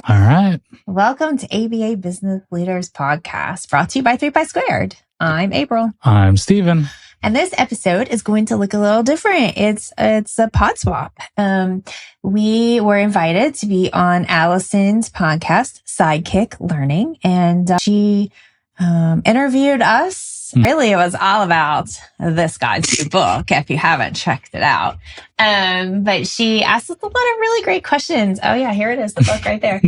All right. Welcome to ABA Business Leaders Podcast, brought to you by 3Pi². I'm April. I'm Steven. And this episode is going to look a little different. It's a pod swap. We were invited to be on Allyson's podcast, Sidekick Learning, and she interviewed us. Really, it was all about this guy's new book, if you haven't checked it out. But she asked us a lot of really great questions. Oh yeah, here it is, the book right there.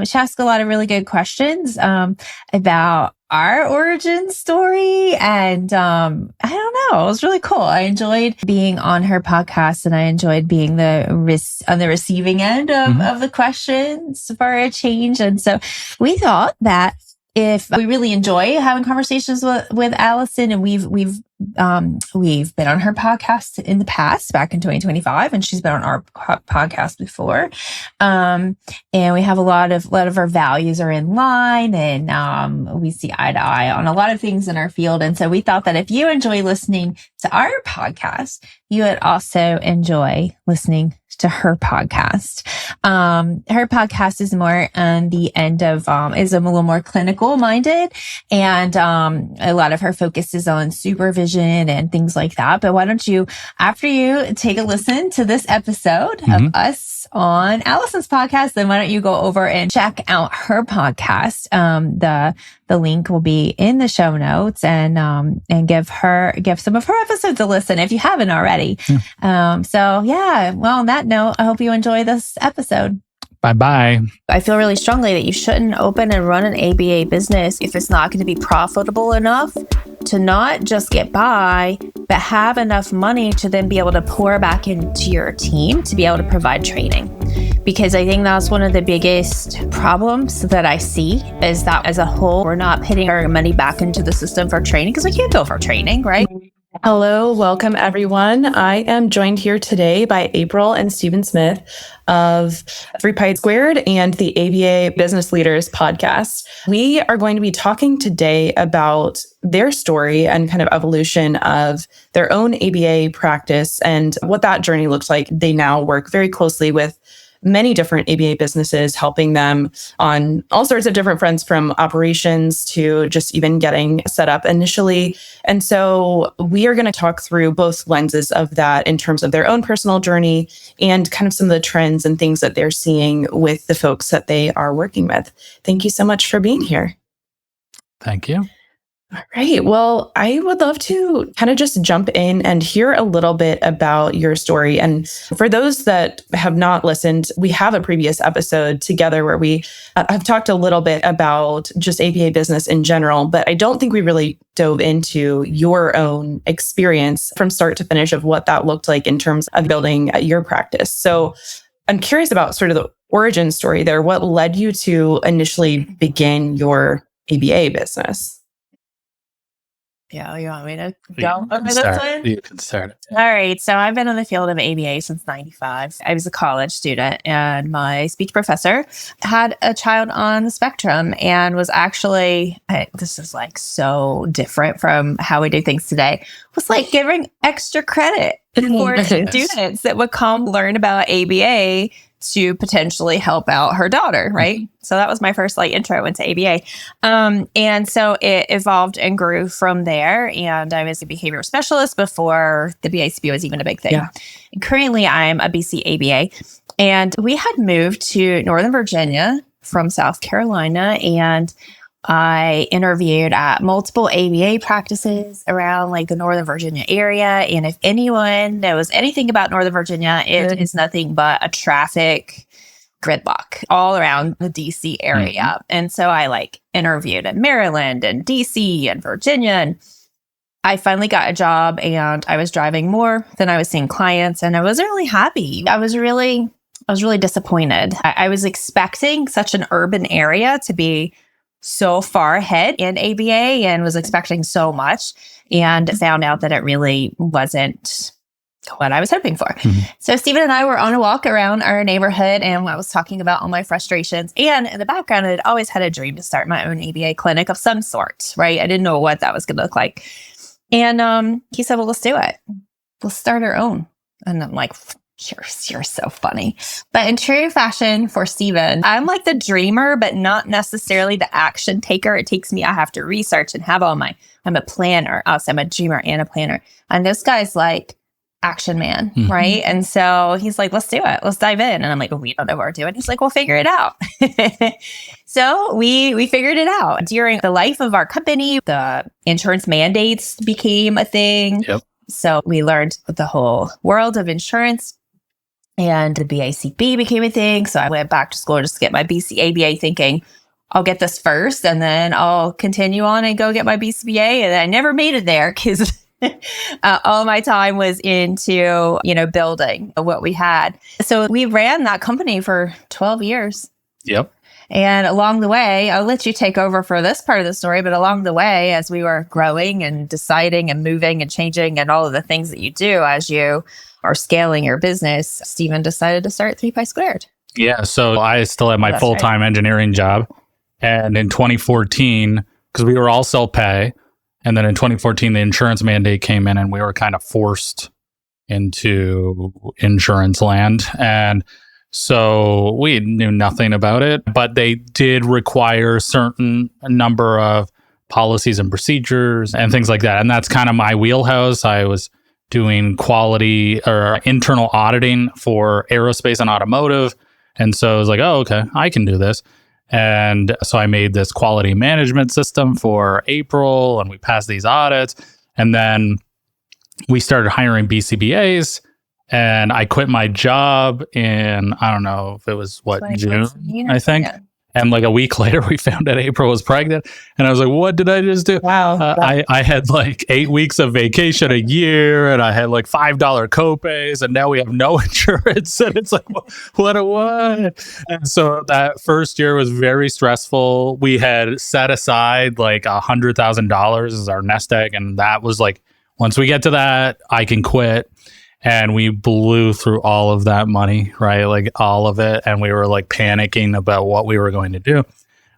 She asked a lot of really good questions about our origin story. And I don't know, it was really cool. I enjoyed being on her podcast, and I enjoyed being on the receiving end of the questions for a change. And so we thought that if we really enjoy having conversations with Allyson, and we've been on her podcast in the past, back in 2025, and she's been on our podcast before. And we have a lot of our values are in line, and we see eye to eye on a lot of things in our field. And so we thought that if you enjoy listening to our podcast, you would also enjoy listening to her podcast. Her podcast is more on the end of, is a little more clinical minded, and a lot of her focus is on supervision and things like that. But why don't you, after you take a listen to this episode of us on Allyson's podcast, then why don't you go over and check out her podcast? The link will be in the show notes, and give some of her episodes a listen if you haven't already. Well, on that note, I hope you enjoy this episode. Bye-bye. I feel really strongly that you shouldn't open and run an ABA business if it's not going to be profitable enough to not just get by, but have enough money to then be able to pour back into your team to be able to provide training. Because I think that's one of the biggest problems that I see, is that as a whole, we're not putting our money back into the system for training, because we can't bill for training, right? Hello, welcome everyone. I am joined here today by April and Steven Smith of 3Pi² and the ABA Business Leaders podcast. We are going to be talking today about their story and kind of evolution of their own ABA practice and what that journey looks like. They now work very closely with many different ABA businesses, helping them on all sorts of different fronts, from operations to just even getting set up initially. And so we are going to talk through both lenses of that in terms of their own personal journey and kind of some of the trends and things that they're seeing with the folks that they are working with. Thank you so much for being here. Thank you. All right. Well, I would love to kind of just jump in and hear a little bit about your story. And for those that have not listened, we have a previous episode together where we have talked a little bit about just ABA business in general, but I don't think we really dove into your own experience from start to finish of what that looked like in terms of building your practice. So I'm curious about sort of the origin story there. What led you to initially begin your ABA business? Yeah, you want me to go over this one? You can start it. All right. So I've been in the field of ABA since 95. I was a college student, and my speech professor had a child on the spectrum and was actually, this is like so different from how we do things today, was like giving extra credit for students that would come learn about ABA to potentially help out her daughter, right? So that was my first intro into ABA. And so it evolved and grew from there. And I was a behavioral specialist before the BCBA was even a big thing. Yeah. And currently, I'm a BCBA. And we had moved to Northern Virginia from South Carolina, and I interviewed at multiple ABA practices around the Northern Virginia area. And if anyone knows anything about Northern Virginia, it is nothing but a traffic gridlock all around the DC area. Mm-hmm. And so I interviewed in Maryland and DC and Virginia, and I finally got a job, and I was driving more than I was seeing clients, and I wasn't really happy. I was really disappointed. I was expecting such an urban area to be so far ahead in ABA, and was expecting so much, and found out that it really wasn't what I was hoping for. Mm-hmm. So Steven and I were on a walk around our neighborhood, and I was talking about all my frustrations. And in the background, I had always had a dream to start my own ABA clinic of some sort, right? I didn't know what that was going to look like. And he said, well, let's do it. Let's start our own. And I'm like, You're so funny. But in true fashion for Steven, I'm like the dreamer, but not necessarily the action taker. I have to research and have I'm a planner. Also, I'm a dreamer and a planner. And this guy's like action man, right? And so he's like, let's do it. Let's dive in. And I'm like, we don't know what we're doing. He's like, we'll figure it out. So we figured it out. During the life of our company, the insurance mandates became a thing. Yep. So we learned the whole world of insurance. And the BACB became a thing. So I went back to school just to get my BCABA, thinking I'll get this first and then I'll continue on and go get my BCBA. And I never made it there because all my time was into, building what we had. So we ran that company for 12 years. Yep. And along the way, I'll let you take over for this part of the story, but along the way, as we were growing and deciding and moving and changing and all of the things that you do as you are scaling your business, Steven decided to start 3Pi². Yeah. So I still had my full-time engineering job. And in 2014, because we were all self-pay, and then in 2014, the insurance mandate came in and we were kind of forced into insurance land. And so we knew nothing about it, but they did require a number of policies and procedures and things like that. And that's kind of my wheelhouse. I was doing quality or internal auditing for aerospace and automotive. And so I was like, oh, okay, I can do this. And so I made this quality management system for April and we passed these audits. And then we started hiring BCBAs and I quit my job in, I don't know if it was June, I think. Yeah. And like a week later, we found out April was pregnant. And I was like, what did I just do? Wow. I had like 8 weeks of vacation a year and I had like $5 copays and now we have no insurance. And it's like, what? And so that first year was very stressful. We had set aside like $100,000 as our nest egg. And that was like, once we get to that, I can quit. And we blew through all of that money, right? Like all of it. And we were like panicking about what we were going to do.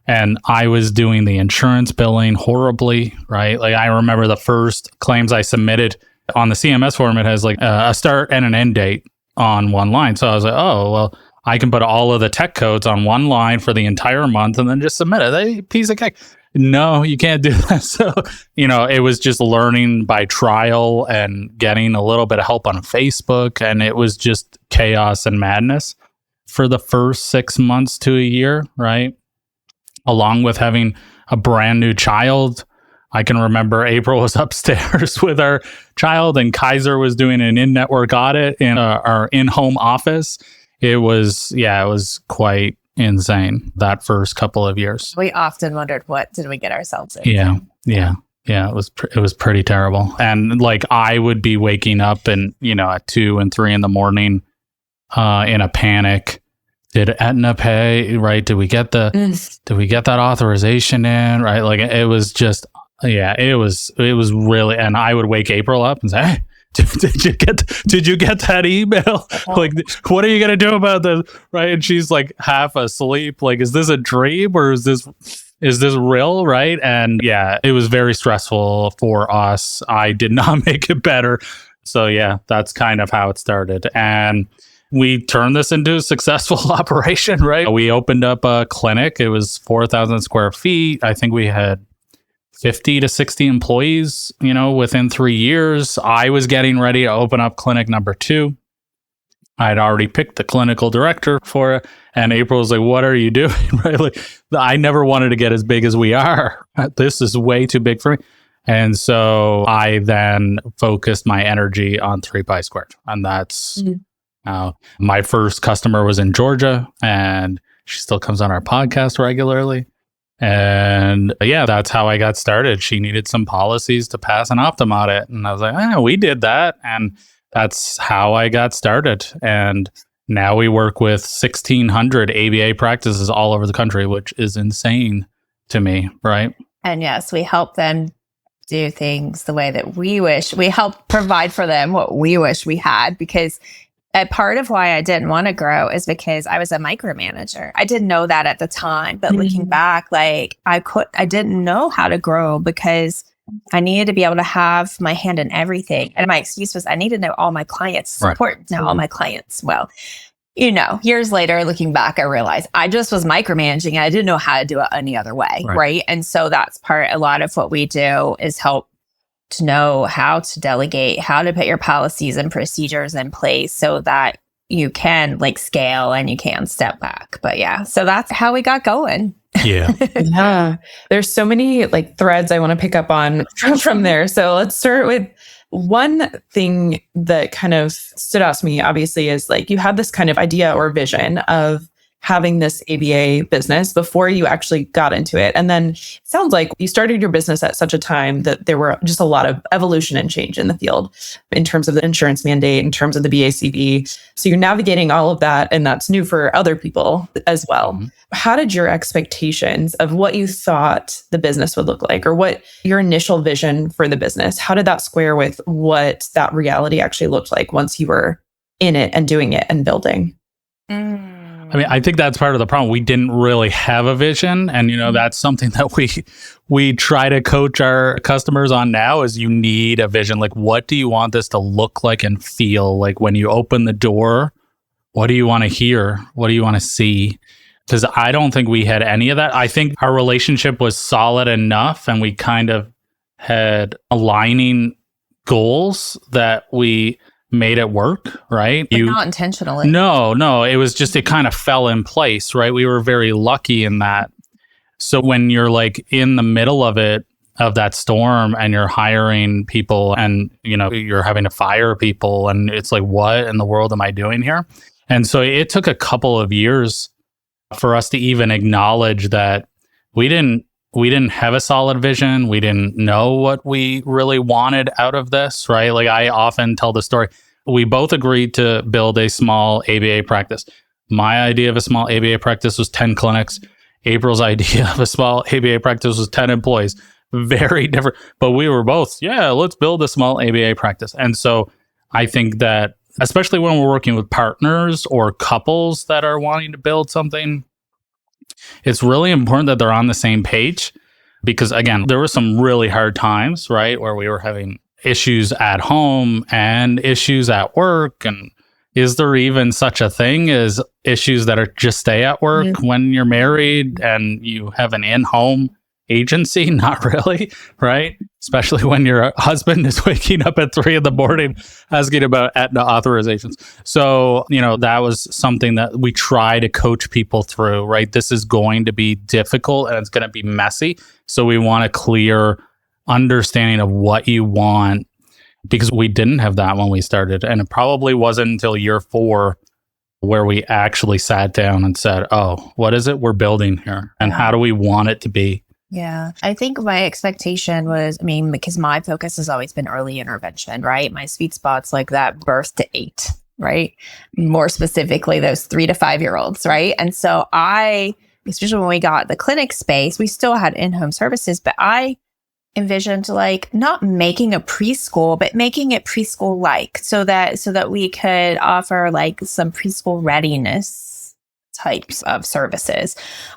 And I was doing the insurance billing horribly, right? Like I remember the first claims I submitted on the CMS form, it has like a start and an end date on one line. So I was like, oh, well, I can put all of the tech codes on one line for the entire month and then just submit it. Hey, piece of cake. No, you can't do that. So, it was just learning by trial and getting a little bit of help on Facebook. And it was just chaos and madness for the first 6 months to a year, right? Along with having a brand new child. I can remember April was upstairs with our child and Kaiser was doing an in-network audit in our in-home office. It was quite insane that first couple of years. We often wondered, what did we get ourselves into? Yeah. It was pretty terrible. And like I would be waking up and at 2 and 3 in the morning in a panic. Did Aetna pay? Right? Did we get that authorization in? Right? Like it was just it was really. And I would wake April up and say, hey, Did you get that email? Like, what are you gonna do about this? Right? And she's like half asleep. Like, is this a dream or is this real? Right? And yeah, it was very stressful for us. I did not make it better. So yeah, that's kind of how it started. And we turned this into a successful operation, right? We opened up a clinic. It was 4,000 square feet. I think we had 50 to 60 employees, within 3 years. I was getting ready to open up clinic number 2. I'd already picked the clinical director for it. And April was like, what are you doing? Right? Like, I never wanted to get as big as we are. This is way too big for me. And so I then focused my energy on 3Pi². And that's my first customer was in Georgia and she still comes on our podcast regularly. And yeah, that's how I got started. She needed some policies to pass an Optum audit. And I was like, we did that. And that's how I got started. And now we work with 1,600 ABA practices all over the country, which is insane to me, right? And yes, we help them do things the way that we wish. We help provide for them what we wish we had, because a part of why I didn't want to grow is because I was a micromanager. I didn't know that at the time, but looking back, like I didn't know how to grow because I needed to be able to have my hand in everything. And my excuse was I need to know all my clients. It's important to know all my clients. Well, years later, looking back, I realized I just was micromanaging and I didn't know how to do it any other way. Right. And so that's a lot of what we do is help to know how to delegate, how to put your policies and procedures in place so that you can scale and you can step back. But yeah, so that's how we got going. Yeah. Yeah. There's so many threads I want to pick up on from there. So let's start with one thing that kind of stood out to me, obviously, is you had this kind of idea or vision of having this ABA business before you actually got into it. And then it sounds like you started your business at such a time that there were just a lot of evolution and change in the field in terms of the insurance mandate, in terms of the BCBA. So you're navigating all of that, and that's new for other people as well. Mm-hmm. How did your expectations of what you thought the business would look like, or what your initial vision for the business, how did that square with what that reality actually looked like once you were in it and doing it and building? I mean, I think that's part of the problem. We didn't really have a vision. And, that's something that we try to coach our customers on now is you need a vision. What do you want this to look like and feel like when you open the door? What do you want to hear? What do you want to see? Because I don't think we had any of that. I think our relationship was solid enough and we kind of had aligning goals that we made it work, right? But not intentionally. No. It was just, it kind of fell in place, right? We were very lucky in that. So when you're in the middle of that storm and you're hiring people and, you're having to fire people and it's what in the world am I doing here? And so it took a couple of years for us to even acknowledge that we didn't have a solid vision. We didn't know what we really wanted out of this, right? I often tell the story. We both agreed to build a small ABA practice. My idea of a small ABA practice was 10 clinics. April's idea of a small ABA practice was 10 employees. Very different. But we were both, let's build a small ABA practice. And so I think that, especially when we're working with partners or couples that are wanting to build something, it's really important that they're on the same page because, again, there were some really hard times, right, where we were having issues at home and issues at work. And is there even such a thing as issues that are just stay at work when you're married and you have an in-home agency? Not really, right? Especially when your husband is waking up at 3 a.m. asking about Aetna authorizations. So, that was something that we try to coach people through, right? This is going to be difficult and it's going to be messy. So we want a clear understanding of what you want because we didn't have that when we started. And it probably wasn't until year 4 where we actually sat down and said, oh, what is it we're building here? And how do we want it to be? Yeah, I think my expectation was, because my focus has always been early intervention, right? My sweet spot's that birth to 8, right? More specifically, those 3 to 5-year-olds, right? And so especially when we got the clinic space, we still had in-home services, but I envisioned not making a preschool, but making it preschool-like so that we could offer some preschool readiness types of services.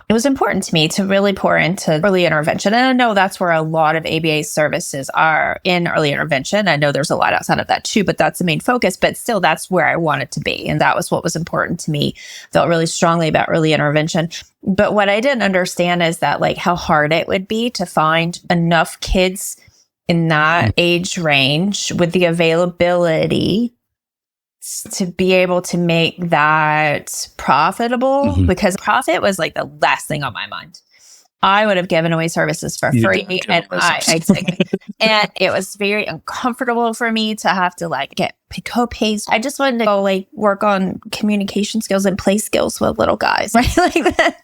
It was important to me to really pour into early intervention. And I know that's where a lot of ABA services are in early intervention. I know there's a lot outside of that too, but that's the main focus. But still, that's where I wanted to be. And that was what was important to me. Felt really strongly about early intervention. But what I didn't understand is that how hard it would be to find enough kids in that age range with the availability to be able to make that profitable because profit was the last thing on my mind. I would have given away services for free and and it was very uncomfortable for me to have to get co-pays. I just wanted to go work on communication skills and play skills with little guys, right?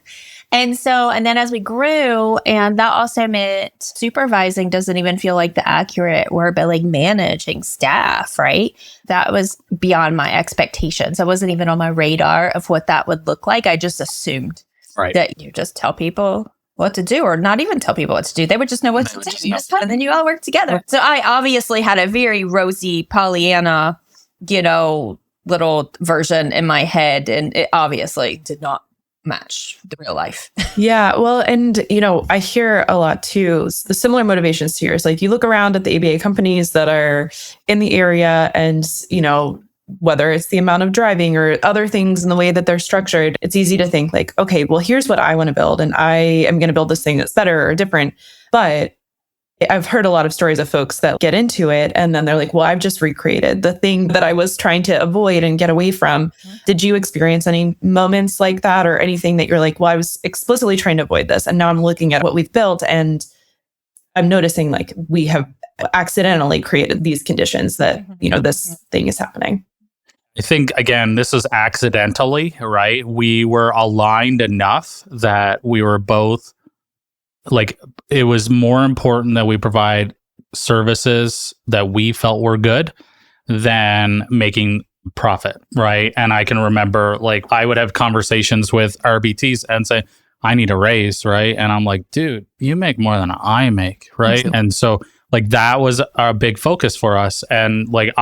And then as we grew, and that also meant supervising doesn't even feel like the accurate word, but managing staff, right? That was beyond my expectations. I wasn't even on my radar of what that would look like. I just assumed that you just tell people what to do, or not even tell people what to do. They would just know what to do. And then you all work together. So I obviously had a very rosy Pollyanna, little version in my head. And it obviously did not match the real life. Yeah. Well, and, I hear a lot too, the similar motivations to yours. Like you look around at the ABA companies that are in the area and, whether it's the amount of driving or other things in the way that they're structured, it's easy to think like, okay, well, here's what I want to build. And I am going to build this thing that's better or different. But I've heard a lot of stories of folks that get into it and then they're like, well, I've just recreated the thing that I was trying to avoid and get away from. Did you experience any moments like that or anything that you're like, well, I was explicitly trying to avoid this. And now I'm looking at what we've built and I'm noticing like we have accidentally created these conditions that, this thing is happening. I think, again, this is accidentally, right? We were aligned enough that we were both like, it was more important that we provide services that we felt were good than making profit, right? And I can remember, like, I would have conversations with RBTs and say, I need a raise, right? And I'm like, dude, you make more than I make, right? Absolutely. And so, like, that was a big focus for us. And, like,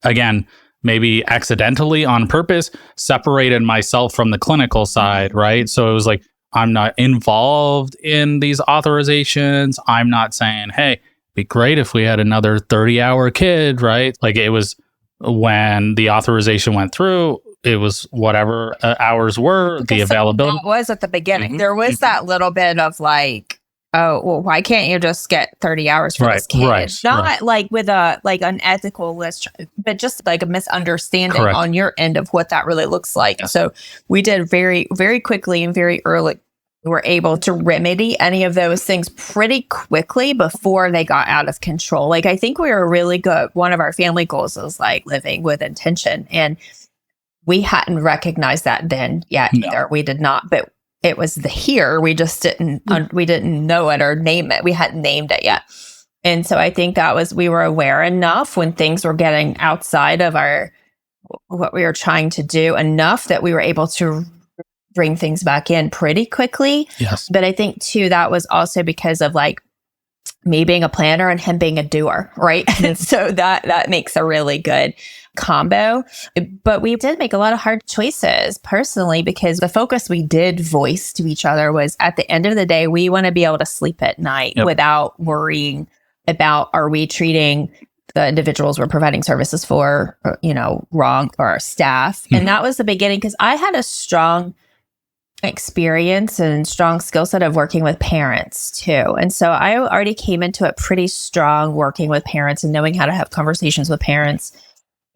again, maybe accidentally on purpose, separated myself from the clinical side, right? So it was like, I'm not involved in these authorizations. I'm not saying, hey, it'd be great if we had another 30-hour kid, right? Like it was when the authorization went through, it was whatever hours were, the availability. That was at the beginning. There was that little bit of like, oh, well, why can't you just get 30 hours for this kid? Not like with an ethical list, but just like a misunderstanding on your end of what that really looks like. Yeah. So we did very, very quickly and very early. We were able to remedy any of those things pretty quickly before they got out of control. Like, I think we were really good. One of our family goals is like living with intention. And we hadn't recognized that then yet either. We did not, but it was here. We just didn't know it or name it. We hadn't named it yet. And so I think we were aware enough when things were getting outside of what we were trying to do enough that we were able to bring things back in pretty quickly. Yes. But I think too, that was also because of like me being a planner and him being a doer, right? And so that makes a really good combo. But we did make a lot of hard choices personally, because the focus we did voice to each other was, at the end of the day, we want to be able to sleep at night without worrying about, are we treating the individuals we're providing services for, wrong, or our staff. Mm-hmm. And that was the beginning, because I had a strong experience and strong skill set of working with parents too. And so I already came into it pretty strong, working with parents and knowing how to have conversations with parents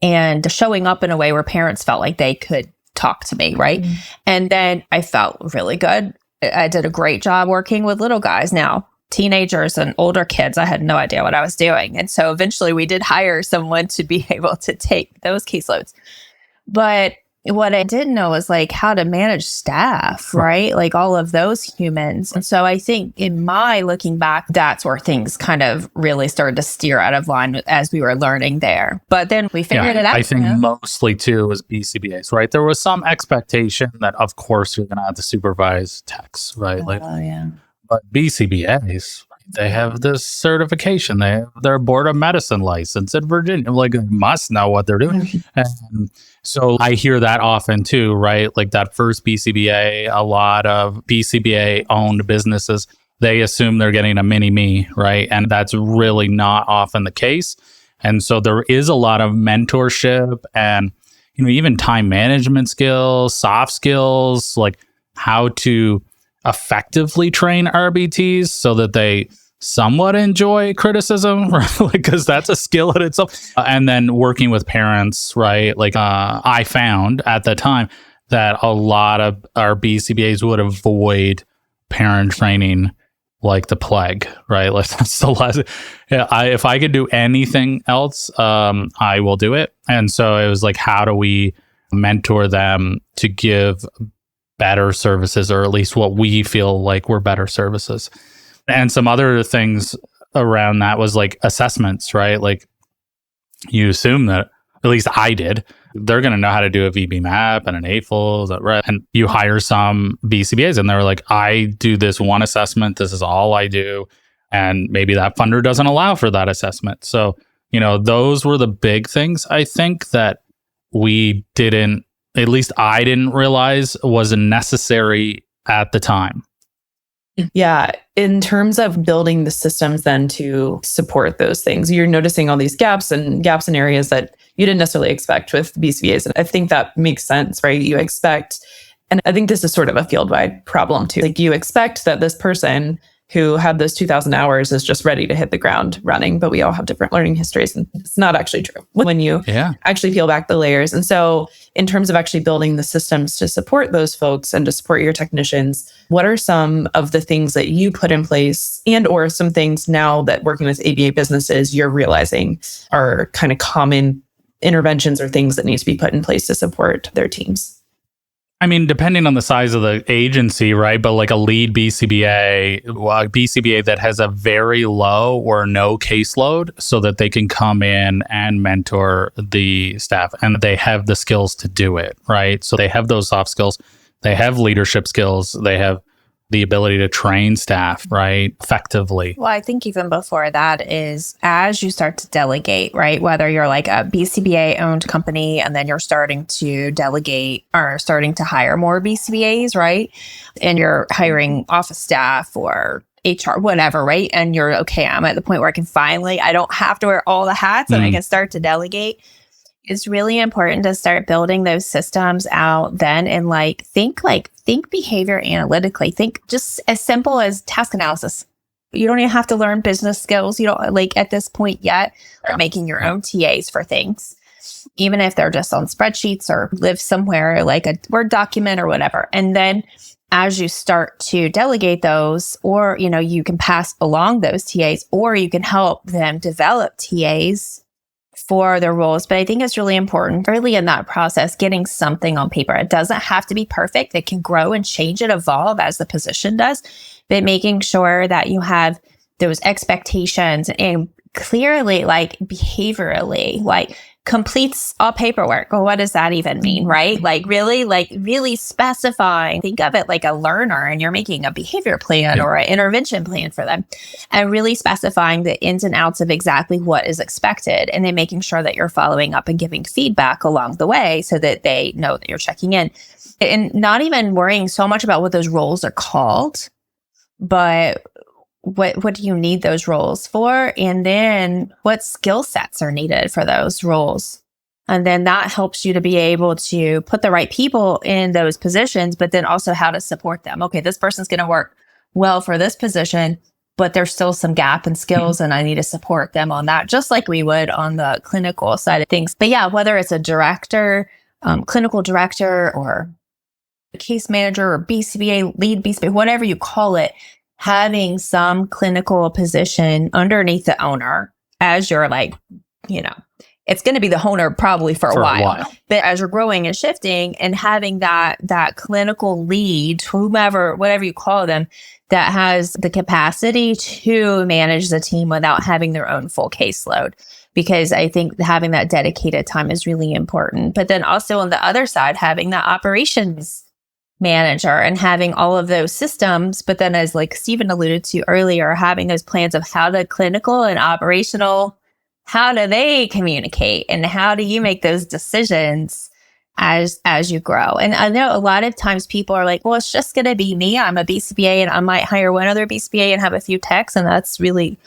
and showing up in a way where parents felt like they could talk to me, right? Mm-hmm. And then I felt really good. I did a great job working with little guys. Now, teenagers and older kids, I had no idea what I was doing. And so eventually we did hire someone to be able to take those caseloads. But what I didn't know was like how to manage staff, right? Like all of those humans. And so I think in my looking back, that's where things kind of really started to steer out of line as we were learning there. But then we figured it out. I think mostly too was BCBAs, right? There was some expectation that of course you're going to have to supervise techs, right? But BCBAs, they have this certification. They have their board of medicine license in Virginia. Like, they must know what they're doing. And so I hear that often too, right? Like that first BCBA, a lot of BCBA owned businesses, they assume they're getting a mini me, right? And that's really not often the case. And so there is a lot of mentorship and, even time management skills, soft skills, like how to effectively train RBTs so that they somewhat enjoy criticism, right? Because that's a skill in itself. And then working with parents, right? Like I found at the time that a lot of our BCBAs would avoid parent training like the plague, right? Like that's the last. If I could do anything else, I will do it. And so it was like, how do we mentor them to give better services, or at least what we feel like were better services? And some other things around that was like assessments, right? Like you assume that, at least I did, they're going to know how to do a VB map and an AFL, right? And you hire some BCBAs and they're like, I do this one assessment. This is all I do. And maybe that funder doesn't allow for that assessment. So, those were the big things I think that we didn't at least I didn't realize was necessary at the time. Yeah. In terms of building the systems then to support those things, you're noticing all these gaps in areas that you didn't necessarily expect with BCBAs. And I think that makes sense, right? You expect, and I think this is sort of a field-wide problem too. Like you expect that this person who had those 2,000 hours is just ready to hit the ground running, but we all have different learning histories, and it's not actually true when you actually peel back the layers. And so in terms of actually building the systems to support those folks and to support your technicians, what are some of the things that you put in place and or some things now that working with ABA businesses you're realizing are kind of common interventions or things that need to be put in place to support their teams? I mean, depending on the size of the agency, right? But like a lead BCBA, a BCBA that has a very low or no caseload so that they can come in and mentor the staff and they have the skills to do it, right? So they have those soft skills, they have leadership skills, they have the ability to train staff, right, effectively. Well, I think even before that is as you start to delegate, right, whether you're like a BCBA owned company and then you're starting to delegate or starting to hire more BCBAs, right, and you're hiring office staff or HR, whatever, right, and you're okay, I'm at the point where I don't have to wear all the hats and I can start to delegate. It's really important to start building those systems out then and think behavior analytically. Think just as simple as task analysis. You don't even have to learn business skills. You don't at this point yet, or making your own TAs for things, even if they're just on spreadsheets or live somewhere like a Word document or whatever. And then as you start to delegate those, or, you can pass along those TAs, or you can help them develop TAs for their roles. But I think it's really important early in that process, getting something on paper. It doesn't have to be perfect. It can grow and change and evolve as the position does, but making sure that you have those expectations and clearly, behaviorally, completes all paperwork. Well, what does that even mean, right? Really specifying, think of it like a learner and you're making a behavior plan or an intervention plan for them, and really specifying the ins and outs of exactly what is expected, and then making sure that you're following up and giving feedback along the way so that they know that you're checking in, and not even worrying so much about what those roles are called, but what do you need those roles for? And then what skill sets are needed for those roles? And then that helps you to be able to put the right people in those positions, but then also how to support them. Okay, this person's going to work well for this position, but there's still some gap in skills and I need to support them on that, just like we would on the clinical side of things. But yeah, whether it's a director, clinical director, or a case manager or BCBA, lead BCBA, whatever you call it, having some clinical position underneath the owner as you're it's going to be the owner probably for a while. But as you're growing and shifting and having that clinical lead, whatever you call them, that has the capacity to manage the team without having their own full caseload. Because I think having that dedicated time is really important. But then also on the other side, having that operations manager and having all of those systems, but then as Stephen alluded to earlier, having those plans of how the clinical and operational, how do they communicate and how do you make those decisions as you grow? And I know a lot of times people are like, well, it's just going to be me. I'm a BCBA and I might hire one other BCBA and have a few techs, and that's really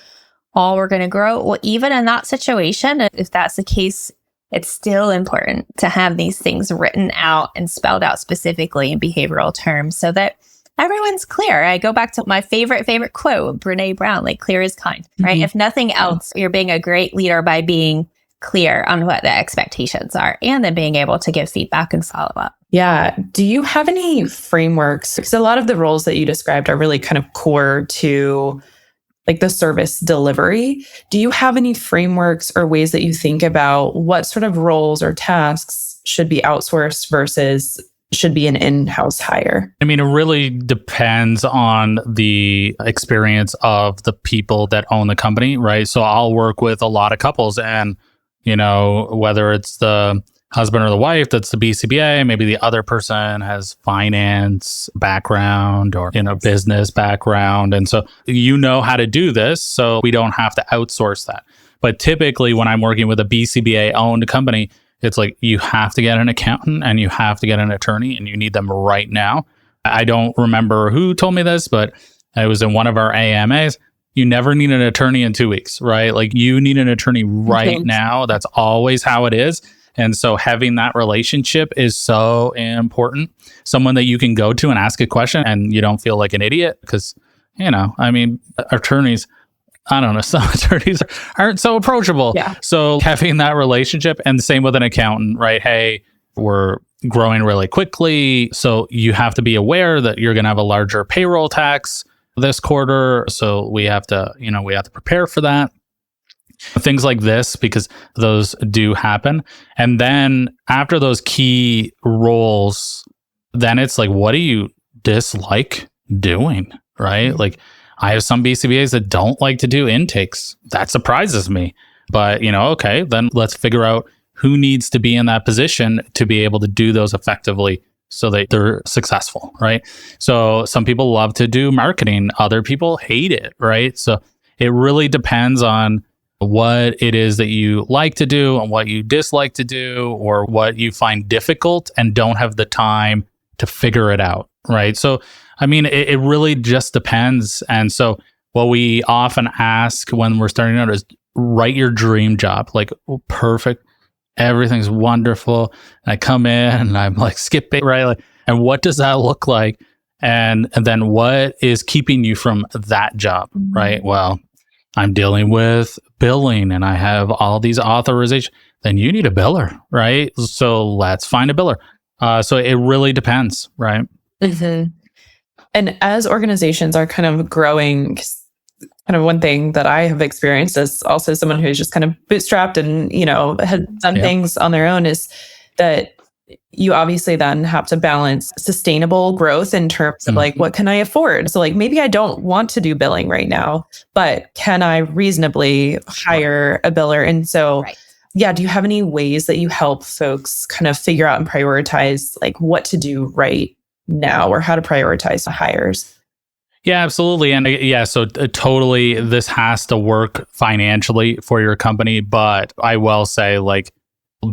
all we're going to grow. Well, even in that situation, if that's the case, it's still important to have these things written out and spelled out specifically in behavioral terms so that everyone's clear. I go back to my favorite quote, Brene Brown, clear is kind, right? If nothing else, you're being a great leader by being clear on what the expectations are and then being able to give feedback and follow up. Yeah. Do you have any frameworks? Because a lot of the roles that you described are really kind of core to the service delivery. Do you have any frameworks or ways that you think about what sort of roles or tasks should be outsourced versus should be an in-house hire? I mean, it really depends on the experience of the people that own the company, right? So I'll work with a lot of couples and, whether it's the husband or the wife that's the BCBA, maybe the other person has finance background or, business background. And so how to do this, so we don't have to outsource that. But typically when I'm working with a BCBA owned company, It's like you have to get an accountant and you have to get an attorney, and you need them right now. I don't remember who told me this, but it was in one of our AMAs. You never need an attorney in 2 weeks, right? Like you need an attorney right now. That's always how it is. And so having that relationship is so important. Someone that you can go to and ask a question and you don't feel like an idiot because, attorneys, I don't know, some attorneys aren't so approachable. Yeah. So having that relationship, and the same with an accountant, right? Hey, we're growing really quickly. So you have to be aware that you're going to have a larger payroll tax this quarter. So we have to prepare for that. Things like this, because those do happen. And then after those key roles, then it's like, what do you dislike doing? Right? Like I have some BCBAs that don't like to do intakes. That surprises me. But, okay, then let's figure out who needs to be in that position to be able to do those effectively so that they're successful, right? So some people love to do marketing. Other people hate it, right? So it really depends on what it is that you like to do and what you dislike to do, or what you find difficult and don't have the time to figure it out, right? So, it really just depends. And so what we often ask when we're starting out is write your dream job, like, perfect. Everything's wonderful. And I come in and I'm like skipping, right? Like, and what does that look like? And then what is keeping you from that job, right? Well, I'm dealing with billing and I have all these authorizations. Then you need a biller, right? So let's find a biller. So it really depends, right? Mm-hmm. And as organizations are kind of growing, kind of one thing that I have experienced as also someone who's just kind of bootstrapped and, has done things on their own, is that you obviously then have to balance sustainable growth in terms of like, what can I afford? So like, maybe I don't want to do billing right now, but can I reasonably hire a biller? And so, do you have any ways that you help folks kind of figure out and prioritize like what to do right now, or how to prioritize the hires? Yeah, absolutely. And so totally, this has to work financially for your company. But I will say, like,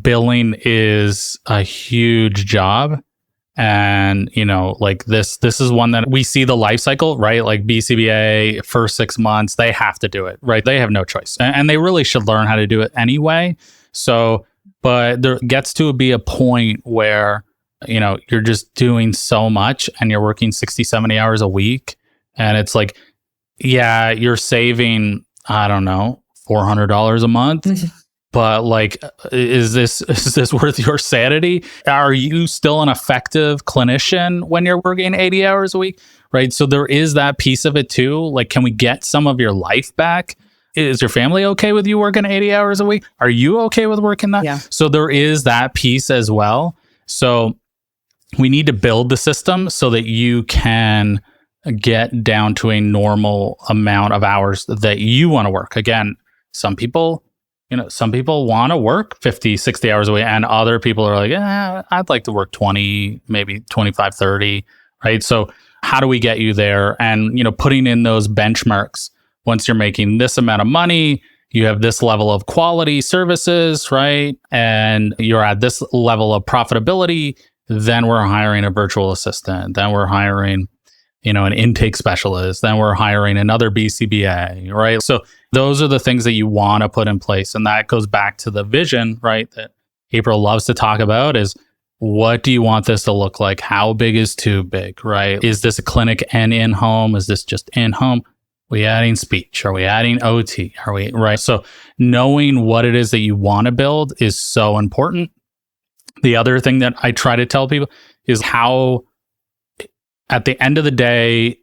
billing is a huge job. And, like this is one that we see the life cycle, right? Like BCBA, first 6 months, they have to do it, right? They have no choice. And they really should learn how to do it anyway. So, but there gets to be a point where, you're just doing so much and you're working 60, 70 hours a week. And it's like, you're saving, I don't know, $400 a month. But like, is this worth your sanity? Are you still an effective clinician when you're working 80 hours a week? Right. So there is that piece of it too. Like, can we get some of your life back? Is your family okay with you working 80 hours a week? Are you okay with working that? Yeah. So there is that piece as well. So we need to build the system so that you can get down to a normal amount of hours that you want to work. Again, some people want to work 50, 60 hours a week, and other people are like, I'd like to work 20, maybe 25, 30, right? So how do we get you there? And, putting in those benchmarks. Once you're making this amount of money, you have this level of quality services, right? And you're at this level of profitability, then we're hiring a virtual assistant. Then we're hiring, an intake specialist. Then we're hiring another BCBA, right? So those are the things that you want to put in place. And that goes back to the vision, right? That April loves to talk about is, what do you want this to look like? How big is too big, right? Is this a clinic and in-home? Is this just in-home? Are we adding speech? Are we adding OT? Right? So knowing what it is that you want to build is so important. The other thing that I try to tell people is how, at the end of the day,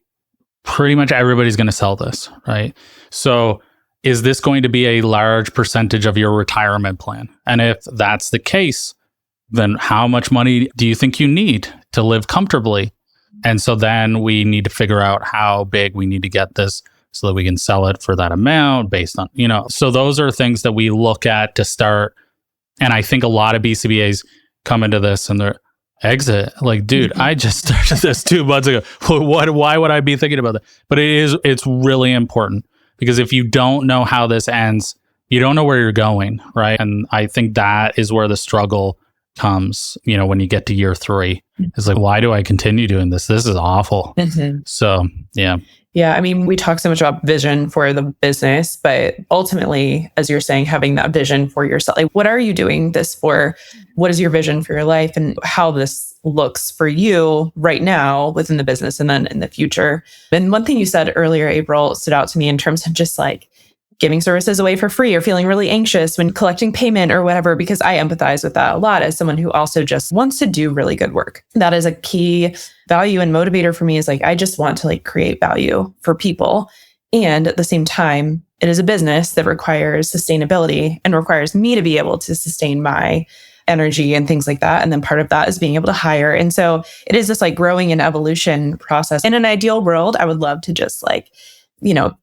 pretty much everybody's going to sell this, right? So is this going to be a large percentage of your retirement plan? And if that's the case, then how much money do you think you need to live comfortably? And so then we need to figure out how big we need to get this so that we can sell it for that amount based on, so those are things that we look at to start. And I think a lot of BCBAs come into this and they're exit. Like, dude, I just started this 2 months ago. Why would I be thinking about that? But it's really important, because if you don't know how this ends, you don't know where you're going, right? And I think that is where the struggle comes, when you get to year 3. It's like, why do I continue doing this? This is awful. So, yeah. Yeah, I mean, we talk so much about vision for the business, but ultimately, as you're saying, having that vision for yourself, like, what are you doing this for? What is your vision for your life and how this looks for you right now within the business and then in the future? And one thing you said earlier, April, stood out to me in terms of just like giving services away for free or feeling really anxious when collecting payment or whatever, because I empathize with that a lot as someone who also just wants to do really good work. That is a key value and motivator for me, is like, I just want to like create value for people. And at the same time, it is a business that requires sustainability and requires me to be able to sustain my energy and things like that. And then part of that is being able to hire. And so it is this like growing and evolution process. In an ideal world, I would love to just like,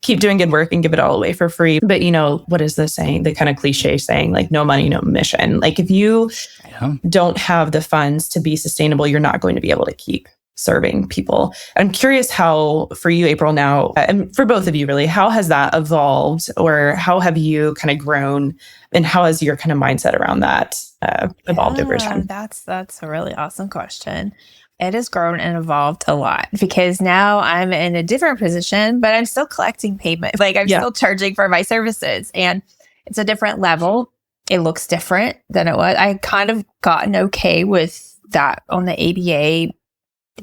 keep doing good work and give it all away for free. But, what is the saying, the kind of cliche saying, like, no money, no mission. Like, if you don't have the funds to be sustainable, you're not going to be able to keep serving people. I'm curious how, for you, April, now, and for both of you really, how has that evolved, or how have you kind of grown, and how has your kind of mindset around that evolved over time? That's a really awesome question. It has grown and evolved a lot, because now I'm in a different position, but I'm still collecting payment. Like, I'm still charging for my services, and it's a different level. It looks different than it was. I kind of gotten okay with that on the ABA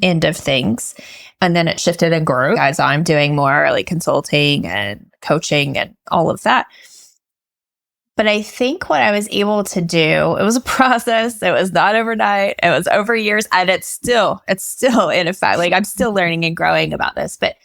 end of things. And then it shifted and grew as I'm doing more like consulting and coaching and all of that. But I think what I was able to do, it was a process. It was not overnight. It was over years. And it's still in effect. Like, I'm still learning and growing about this, but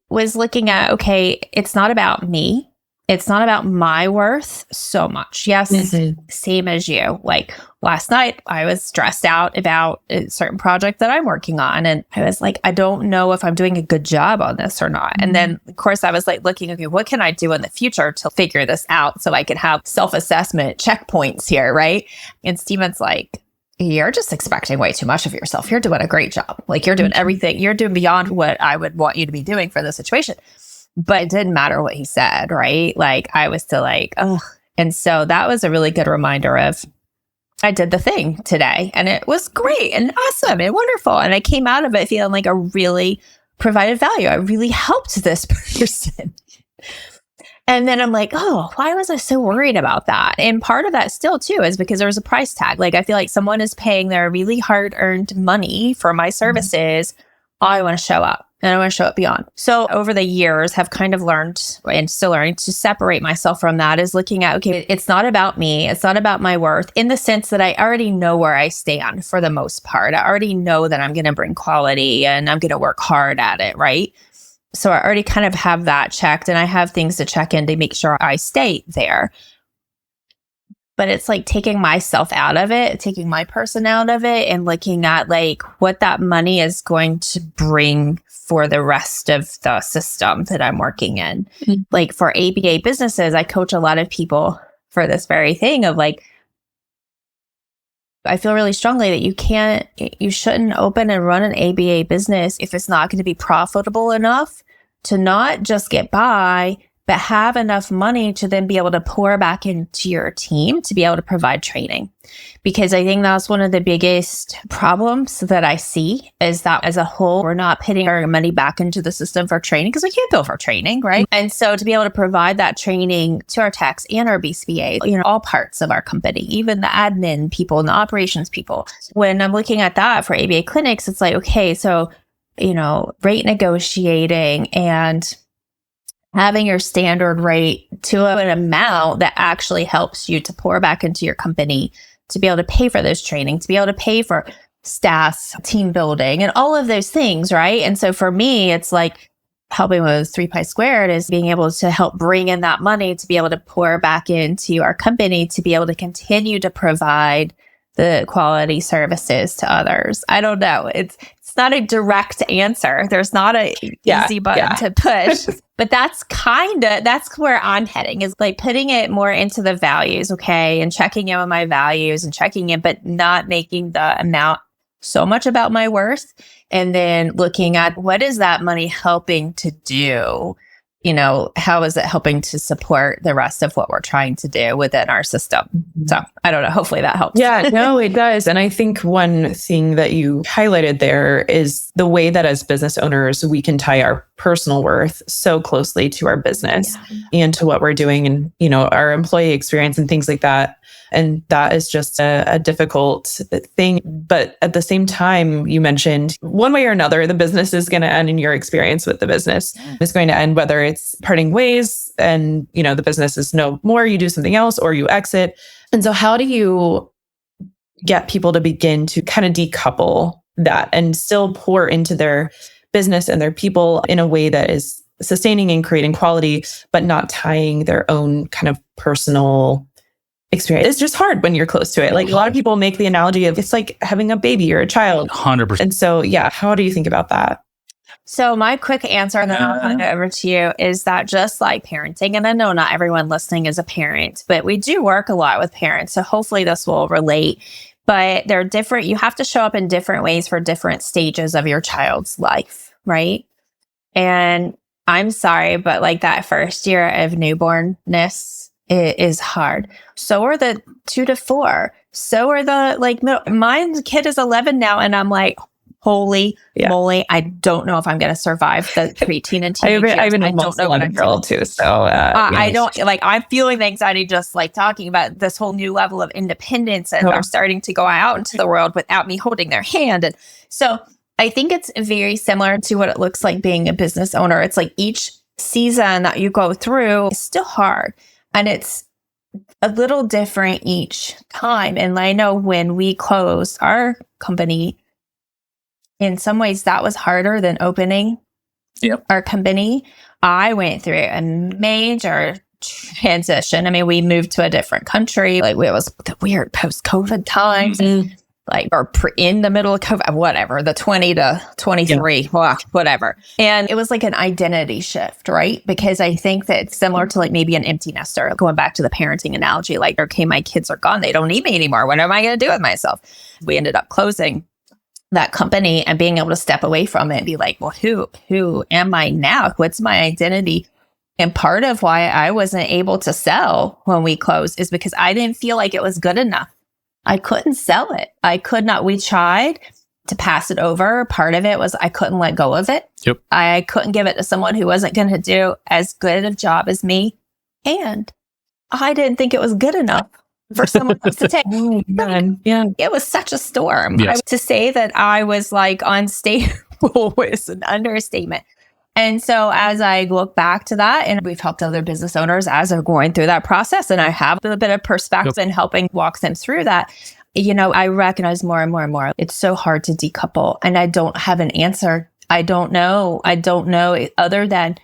was looking at, okay, it's not about me. It's not about my worth so much. Yes, same as you. Like, last night, I was stressed out about a certain project that I'm working on. And I was like, I don't know if I'm doing a good job on this or not. And then, of course, I was like looking, okay, what can I do in the future to figure this out so I can have self-assessment checkpoints here, right? And Steven's like, you're just expecting way too much of yourself. You're doing a great job. Like, you're doing everything. You're doing beyond what I would want you to be doing for the situation. But it didn't matter what he said, right? Like, I was still like, ugh. And so that was a really good reminder of, I did the thing today and it was great and awesome and wonderful. And I came out of it feeling like I really provided value. I really helped this person. And then I'm like, oh, why was I so worried about that? And part of that still too is because there was a price tag. Like, I feel like someone is paying their really hard earned money for my services. I want to show up. And I want to show it beyond. So over the years, have kind of learned and still learning to separate myself from that, is looking at, okay, it's not about me. It's not about my worth, in the sense that I already know where I stand for the most part. I already know that I'm going to bring quality and I'm going to work hard at it, right? So I already kind of have that checked, and I have things to check in to make sure I stay there. But it's like taking myself out of it, taking my person out of it, and looking at like what that money is going to bring for the rest of the system that I'm working in. Like, for ABA businesses, I coach a lot of people for this very thing of like, I feel really strongly that you shouldn't open and run an ABA business if it's not going to be profitable enough to not just get by, but have enough money to then be able to pour back into your team to be able to provide training. Because I think that's one of the biggest problems that I see, is that as a whole, we're not putting our money back into the system for training, because we can't bill for training, right? And so to be able to provide that training to our techs and our BCBAs, all parts of our company, even the admin people and the operations people. When I'm looking at that for ABA clinics, it's like, okay, so, rate negotiating and having your standard rate to an amount that actually helps you to pour back into your company, to be able to pay for those training, to be able to pay for staff, team building, and all of those things, right? And so for me, it's like helping with 3 Pi Squared is being able to help bring in that money to be able to pour back into our company, to be able to continue to provide the quality services to others. I don't know. It's not a direct answer. There's not a easy button to push. But that's where I'm heading, is like putting it more into the values, okay, and checking in with my values and checking in, but not making the amount so much about my worth. And then looking at, what is that money helping to do how is it helping to support the rest of what we're trying to do within our system? So I don't know. Hopefully that helps. Yeah, no, it does. And I think one thing that you highlighted there is the way that as business owners, we can tie our personal worth so closely to our business and to what we're doing and, our employee experience and things like that. And that is just a difficult thing. But at the same time, you mentioned one way or another, the business is going to end, in your experience with the business is going to end, whether it's parting ways and, the business is no more, you do something else or you exit. And so how do you get people to begin to kind of decouple that and still pour into their business and their people in a way that is sustaining and creating quality, but not tying their own kind of personal experience? It's just hard when you're close to it. Like a lot of people make the analogy of it's like having a baby or a child. 100%. And so, how do you think about that? So my quick answer, and then I'll hand it over to you, is that just like parenting, and I know not everyone listening is a parent, but we do work a lot with parents. So hopefully this will relate. But they're different. You have to show up in different ways for different stages of your child's life, right? And I'm sorry, but like that first year of newbornness, it is hard. So are the 2 to 4. So are the my kid is 11 now, and I'm like, holy moly, I don't know if I'm going to survive the preteen and teenage years. I don't know what I'm girl too. So I don't I'm feeling the anxiety just like talking about this whole new level of independence, and they're starting to go out into the world without me holding their hand. And so I think it's very similar to what it looks like being a business owner. It's like each season that you go through is still hard, and it's a little different each time. And I know when we closed our company, in some ways that was harder than opening our company. I went through a major transition. I mean, we moved to a different country. Like it was the weird post-COVID times. Or in the middle of COVID, whatever, the 20 to 23, whatever. And it was like an identity shift, right? Because I think that it's similar to like maybe an empty nester, going back to the parenting analogy, like, okay, my kids are gone. They don't need me anymore. What am I going to do with myself? We ended up closing that company and being able to step away from it and be like, well, who am I now? What's my identity? And part of why I wasn't able to sell when we closed is because I didn't feel like it was good enough. I couldn't sell it. I could not. We tried to pass it over. Part of it was I couldn't let go of it. Yep. I couldn't give it to someone who wasn't going to do as good a job as me. And I didn't think it was good enough for someone else to take. It was such a storm. Yes. To say that I was like unstable was an understatement. And so as I look back to that, and we've helped other business owners as they're going through that process, and I have a bit of perspective in helping walk them through that, I recognize more and more and more, it's so hard to decouple. And I don't have an answer. I don't know other than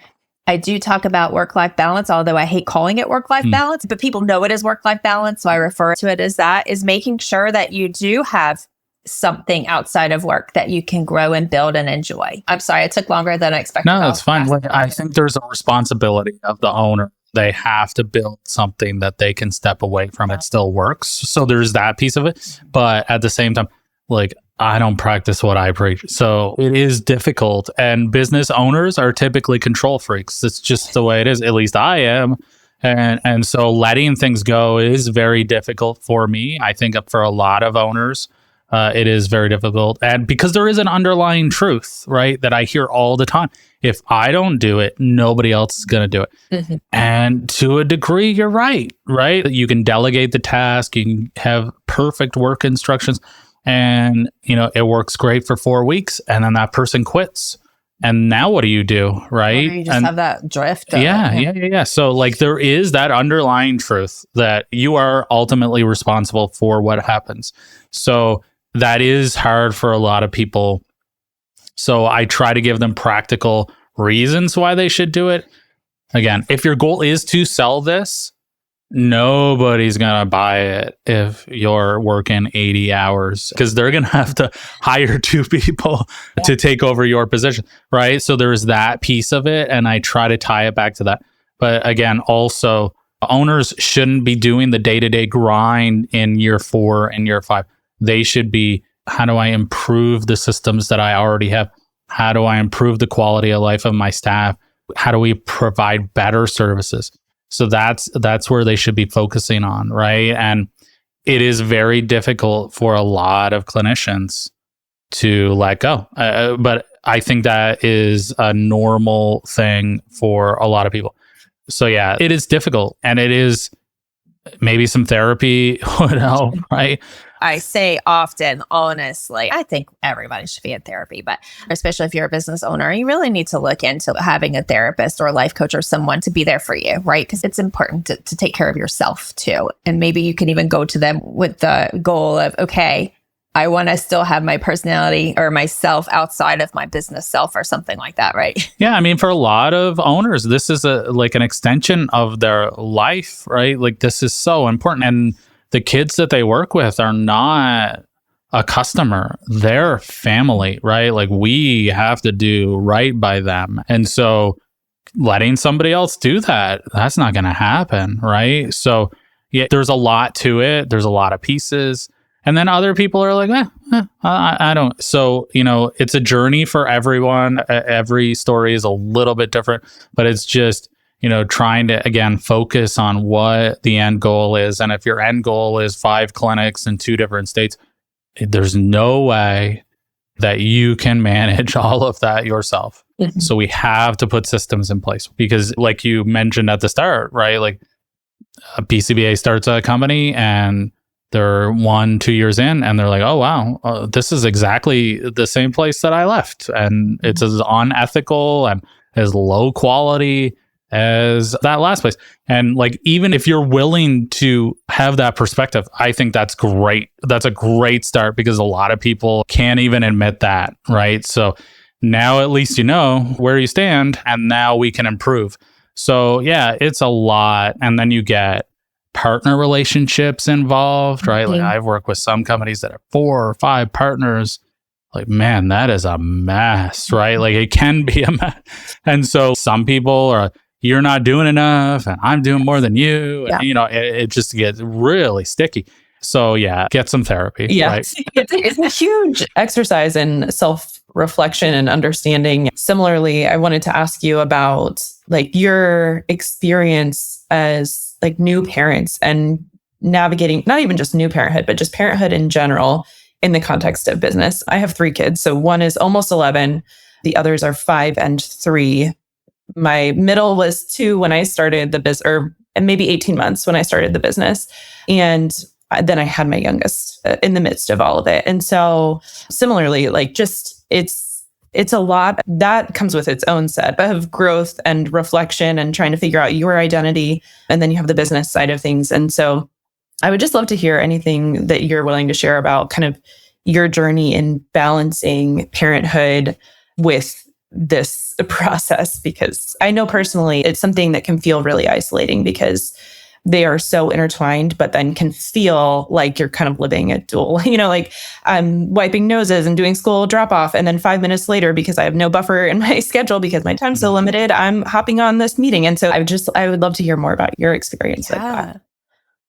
I do talk about work-life balance, although I hate calling it work-life balance, but people know it as work-life balance. So I refer to it as that, is making sure that you do have something outside of work that you can grow and build and enjoy. I'm sorry, it took longer than I expected. No, that's fine. I think there's a responsibility of the owner. They have to build something that they can step away from. It still works. So there's that piece of it. But at the same time, I don't practice what I preach. So it is difficult. And business owners are typically control freaks. It's just the way it is. At least I am. And so letting things go is very difficult for me. I think for a lot of owners, it is very difficult. And because there is an underlying truth, right, that I hear all the time. If I don't do it, nobody else is going to do it. Mm-hmm. And to a degree, you're right? You can delegate the task. You can have perfect work instructions. And, it works great for 4 weeks. And then that person quits. And now what do you do, right? Or you just have that drift. Yeah. So there is that underlying truth that you are ultimately responsible for what happens. So that is hard for a lot of people. So I try to give them practical reasons why they should do it. Again, if your goal is to sell this, nobody's going to buy it if you're working 80 hours because they're going to have to hire 2 people to take over your position, right? So there's that piece of it, and I try to tie it back to that. But again, also, owners shouldn't be doing the day-to-day grind in year 4 and year 5. They should be, how do I improve the systems that I already have? How do I improve the quality of life of my staff? How do we provide better services? So that's where they should be focusing on, right? And it is very difficult for a lot of clinicians to let go. But I think that is a normal thing for a lot of people. So yeah, it is difficult, and it is maybe some therapy would help, right? I say often, honestly, I think everybody should be in therapy, but especially if you're a business owner, you really need to look into having a therapist or a life coach or someone to be there for you, right? Because it's important to take care of yourself too. And maybe you can even go to them with the goal of, okay, I want to still have my personality or myself outside of my business self or something like that, right? Yeah, I mean, for a lot of owners, this is like an extension of their life, right? Like this is so important. And the kids that they work with are not a customer, they're family, right? Like we have to do right by them. And so letting somebody else do that, that's not going to happen, right? So yeah, there's a lot to it. There's a lot of pieces. And then other people are like, I don't. So, it's a journey for everyone. Every story is a little bit different, but it's just, trying to, again, focus on what the end goal is. And if your end goal is 5 clinics in 2 different states, there's no way that you can manage all of that yourself. Mm-hmm. So we have to put systems in place because like you mentioned at the start, right? Like a BCBA starts a company and they're 1-2 years in and they're like, oh, wow, this is exactly the same place that I left. And it's as unethical and as low quality as that last place. And like, even if you're willing to have that perspective, I think that's great. That's a great start because a lot of people can't even admit that, right? So now at least you know where you stand and now we can improve. So yeah, it's a lot. And then you get partner relationships involved, right? Mm-hmm. Like I've worked with some companies that have 4 or 5 partners. Like, man, that is a mess, right? Like it can be a mess. And so some people are, you're not doing enough and I'm doing more than you. Yeah. And, it just gets really sticky. So yeah, get some therapy. Yeah, right? It's a huge exercise in self-reflection and understanding. Similarly, I wanted to ask you about like your experience as like new parents and navigating, not even just new parenthood, but just parenthood in general in the context of business. I have 3 kids. So one is almost 11. The others are 5 and 3. My middle was 2 when I started the business, or maybe 18 months when I started the business. And then I had my youngest in the midst of all of it. And so similarly, like just it's a lot that comes with its own set of growth and reflection and trying to figure out your identity. And then you have the business side of things. And so I would just love to hear anything that you're willing to share about kind of your journey in balancing parenthood with this process, because I know personally it's something that can feel really isolating because they are so intertwined, but then can feel like you're kind of living a dual, like I'm wiping noses and doing school drop off. And then 5 minutes later, because I have no buffer in my schedule, because my time's so limited, I'm hopping on this meeting. And so I would love to hear more about your experience with that.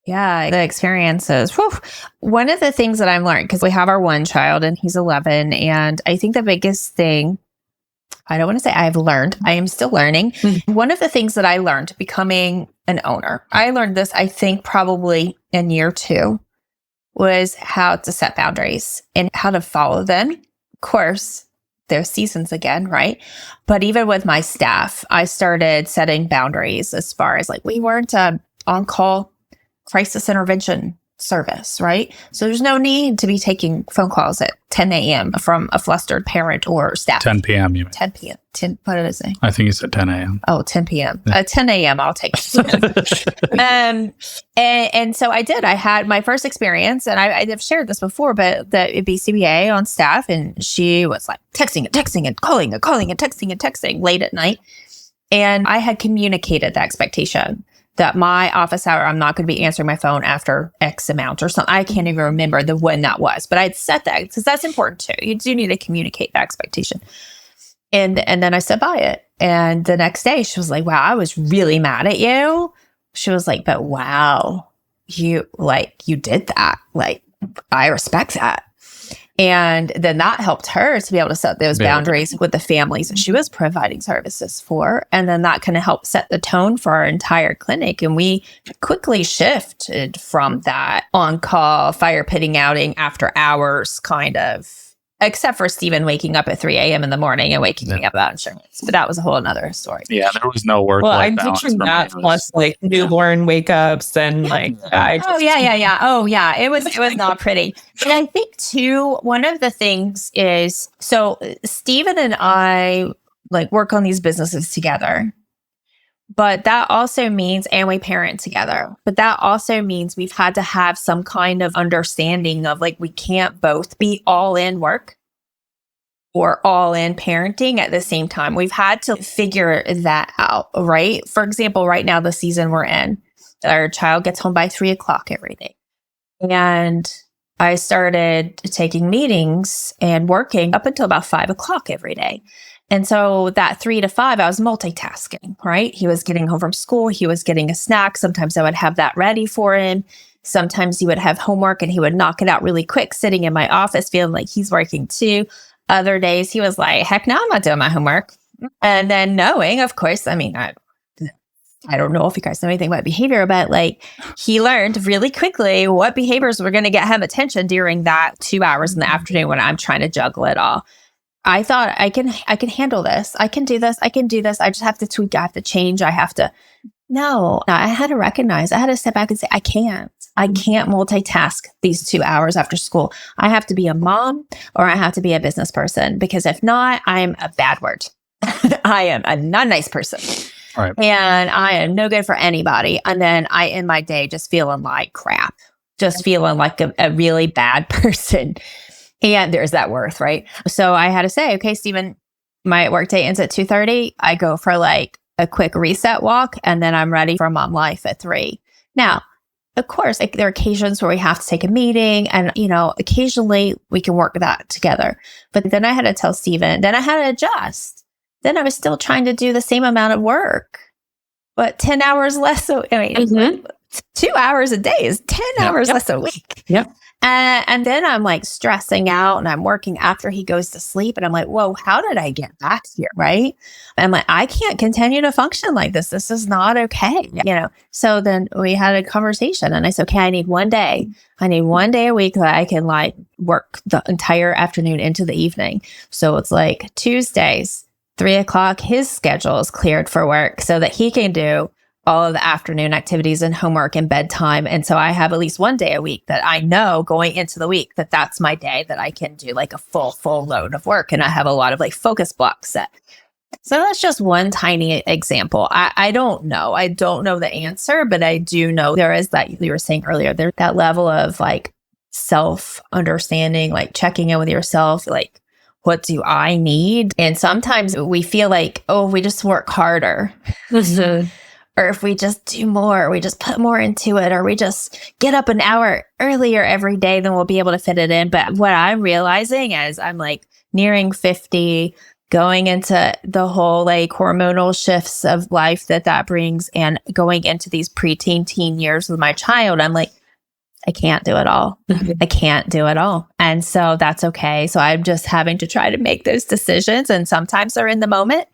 Yeah, the experiences. Whew. One of the things that I'm learning, because we have our one child and he's 11. And I think the biggest thing, I don't want to say I've learned, I am still learning. Mm-hmm. One of the things that I learned becoming an owner, I learned this, I think probably in year 2, was how to set boundaries and how to follow them. Of course, there's seasons again, right? But even with my staff, I started setting boundaries as far as like, we weren't on-call crisis intervention service, right? So there's no need to be taking phone calls at 10 a.m. from a flustered parent or staff. 10 p.m. you mean? 10 p.m. 10, what did I say? I think you said 10 a.m. Oh, 10 p.m. At 10 a.m. I'll take it. And so I did. I had my first experience, and I've shared this before, but the BCBA on staff, and she was like texting and calling and texting late at night. And I had communicated the expectation that my office hour, I'm not going to be answering my phone after X amount or something. I can't even remember when that was, but I'd set that because that's important too. You do need to communicate the expectation. And then I stood by it. And the next day she was like, wow, I was really mad at you. She was like, but wow, you did that. Like, I respect that. And then that helped her to be able to set those boundaries with the families that she was providing services for. And then that kind of helped set the tone for our entire clinic. And we quickly shifted from that on-call fire pitting outing after hours kind of, except for Stephen waking up at 3 a.m. in the morning and waking me up about insurance. But that was a whole other story. Yeah, there was no work. Well, I'm picturing that plus like newborn wake ups and like, Oh yeah. It was not pretty. And I think too, one of the things is, so Stephen and I like work on these businesses together. But that also means, and we parent together, but that also means we've had to have some kind of understanding of like, we can't both be all in work or all in parenting at the same time. We've had to figure that out, right? For example, right now, the season we're in, our child gets home by 3:00 every day. And I started taking meetings and working up until about 5:00 every day. And so that 3 to 5, I was multitasking, right? He was getting home from school. He was getting a snack. Sometimes I would have that ready for him. Sometimes he would have homework and he would knock it out really quick, sitting in my office, feeling like he's working too. Other days he was like, heck no, I'm not doing my homework. And then knowing, of course, I mean, I don't know if you guys know anything about behavior, but like he learned really quickly what behaviors were going to get him attention during that 2 hours in the afternoon when I'm trying to juggle it all. I thought I can handle this. I can do this. I just have to tweak. I have to change. I had to recognize, I had to step back and say, I can't multitask these 2 hours after school. I have to be a mom or I have to be a business person, because if not, I'm a bad word. I am a not nice person. Right. And I am no good for anybody. And then I end my day just feeling like crap, just feeling like a really bad person. And there's that worth, right? So I had to say, okay, Stephen, my workday ends at 2:30. I go for like a quick reset walk, and then I'm ready for mom life at 3. Now, of course, like, there are occasions where we have to take a meeting, and occasionally we can work that together. But then I had to tell Stephen, then I had to adjust. Then I was still trying to do the same amount of work, but 10 hours less. So 2 hours a day is 10 hours less a week. Yep. And then I'm like stressing out, and I'm working after he goes to sleep. And I'm like, whoa, how did I get back here? Right. And I'm like, I can't continue to function like this. This is not okay. So then we had a conversation, and I said, okay, I need one day a week that I can like work the entire afternoon into the evening. So it's like Tuesdays, 3:00, his schedule is cleared for work so that he can do all of the afternoon activities and homework and bedtime. And so I have at least one day a week that I know going into the week that that's my day that I can do like a full load of work. And I have a lot of like focus blocks set. So that's just one tiny example. I don't know. I don't know the answer, but I do know there is that you were saying earlier, there's that level of like self-understanding, like checking in with yourself, like, what do I need? And sometimes we feel like, oh, we just work harder. Or if we just do more, we just put more into it, or we just get up an hour earlier every day, then we'll be able to fit it in. But what I'm realizing as I'm like nearing 50, going into the whole like hormonal shifts of life that brings, and going into these preteen teen years with my child, I'm like, I can't do it all. I can't do it all. And so that's okay. So I'm just having to try to make those decisions. And sometimes they're in the moment.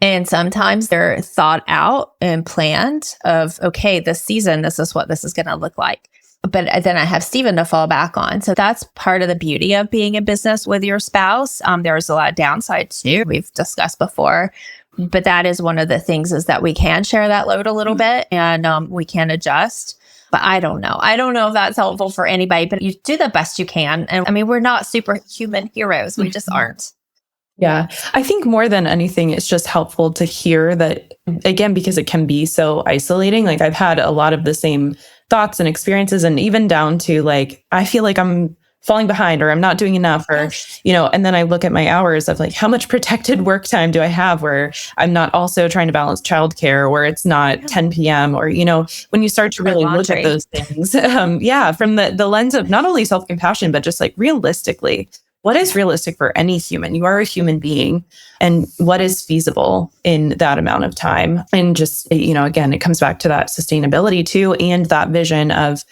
And sometimes they're thought out and planned of, okay, this season, this is what this is going to look like. But then I have Stephen to fall back on. So that's part of the beauty of being in business with your spouse. There's a lot of downsides too, we've discussed before. But that is one of the things, is that we can share that load a little bit, and we can adjust. But I don't know. I don't know if that's helpful for anybody, but you do the best you can. And I mean, we're not superhuman heroes. We just aren't. Yeah. I think more than anything, it's just helpful to hear that, again, because it can be so isolating. Like, I've had a lot of the same thoughts and experiences, and even down to like, I feel like I'm falling behind, or I'm not doing enough, or, and then I look at my hours of like, how much protected work time do I have where I'm not also trying to balance childcare, where it's not 10 p.m. or, when you start to really look at those things, from the lens of not only self-compassion, but just like realistically, what is realistic for any human? You are a human being, and what is feasible in that amount of time? And just, again, it comes back to that sustainability too, and that vision of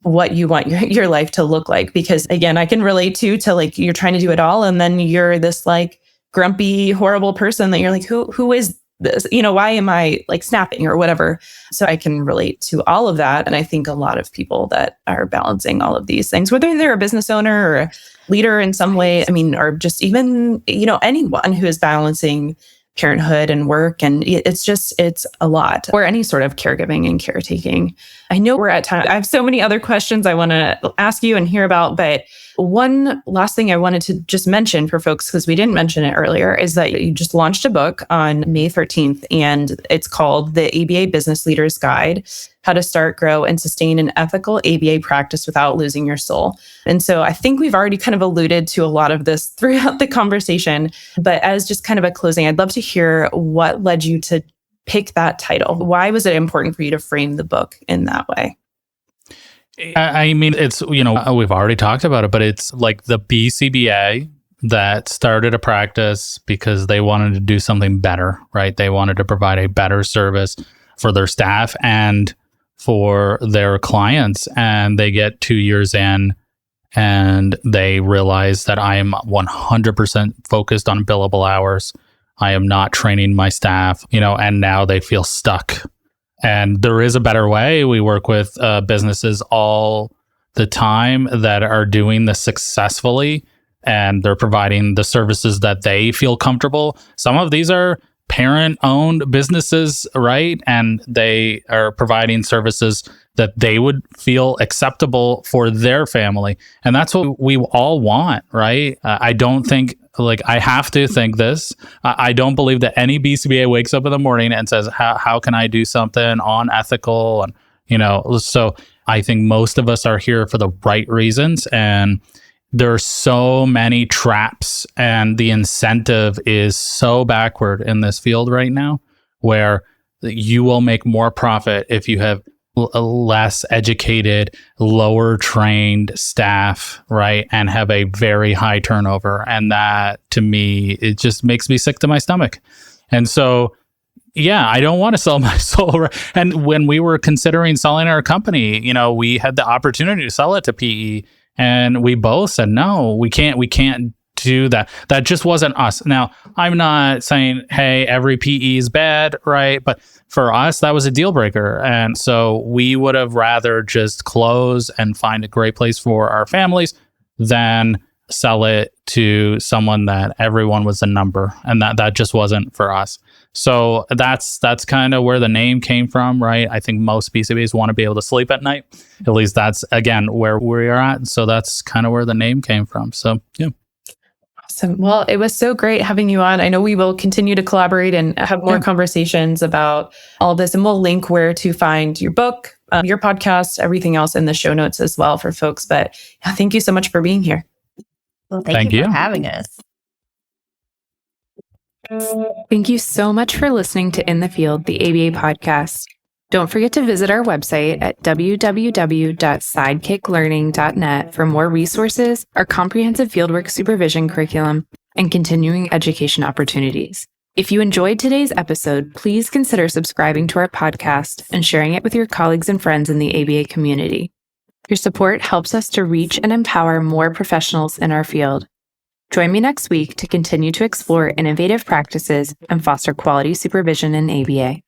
what you want your life to look like. Because again, I can relate to like, you're trying to do it all. And then you're this like grumpy, horrible person that you're like, who is this? Why am I like snapping or whatever? So I can relate to all of that. And I think a lot of people that are balancing all of these things, whether they're a business owner or a leader in some way, or just even, anyone who is balancing parenthood and work. And it's a lot, or any sort of caregiving and caretaking. I know we're at time. I have so many other questions I want to ask you and hear about, but one last thing I wanted to just mention for folks, because we didn't mention it earlier, is that you just launched a book on May 13th, and it's called The ABA Business Leader's Guide: How to Start, Grow, and Sustain an Ethical ABA Practice Without Losing Your Soul. And so I think we've already kind of alluded to a lot of this throughout the conversation, but as just kind of a closing, I'd love to hear what led you to pick that title. Why was it important for you to frame the book in that way? It's, we've already talked about it, but it's like the BCBA that started a practice because they wanted to do something better, right? They wanted to provide a better service for their staff and for their clients. And they get 2 years in and they realize that I am 100% focused on billable hours. I am not training my staff, and now they feel stuck. And there is a better way. We work with businesses all the time that are doing this successfully, and they're providing the services that they feel comfortable. Some of these are parent-owned businesses, right? And they are providing services that they would feel acceptable for their family. And that's what we all want, right? I don't think, I have to think this. I don't believe that any BCBA wakes up in the morning and says, how can I do something unethical? And, so I think most of us are here for the right reasons. And there are so many traps, and the incentive is so backward in this field right now, where you will make more profit if you have less educated, lower trained staff, right? And have a very high turnover. And that, to me, it just makes me sick to my stomach. And so, yeah, I don't want to sell my soul. And when we were considering selling our company, we had the opportunity to sell it to PE, and we both said, no, we can't do that. That just wasn't us. Now, I'm not saying, hey, every PE is bad, right? But for us, that was a deal breaker. And so we would have rather just close and find a great place for our families than sell it to someone that everyone was a number. And that just wasn't for us. So that's kind of where the name came from, right? I think most BCBAs want to be able to sleep at night. At least that's, again, where we are at. So that's kind of where the name came from. So, yeah. Awesome. Well, it was so great having you on. I know we will continue to collaborate and have more conversations about all this. And we'll link where to find your book, your podcast, everything else in the show notes as well for folks. But thank you so much for being here. Well, thank you for having us. Thank you so much for listening to In the Field, the ABA podcast. Don't forget to visit our website at www.sidekicklearning.net for more resources, our comprehensive fieldwork supervision curriculum, and continuing education opportunities. If you enjoyed today's episode, please consider subscribing to our podcast and sharing it with your colleagues and friends in the ABA community. Your support helps us to reach and empower more professionals in our field. Join me next week to continue to explore innovative practices and foster quality supervision in ABA.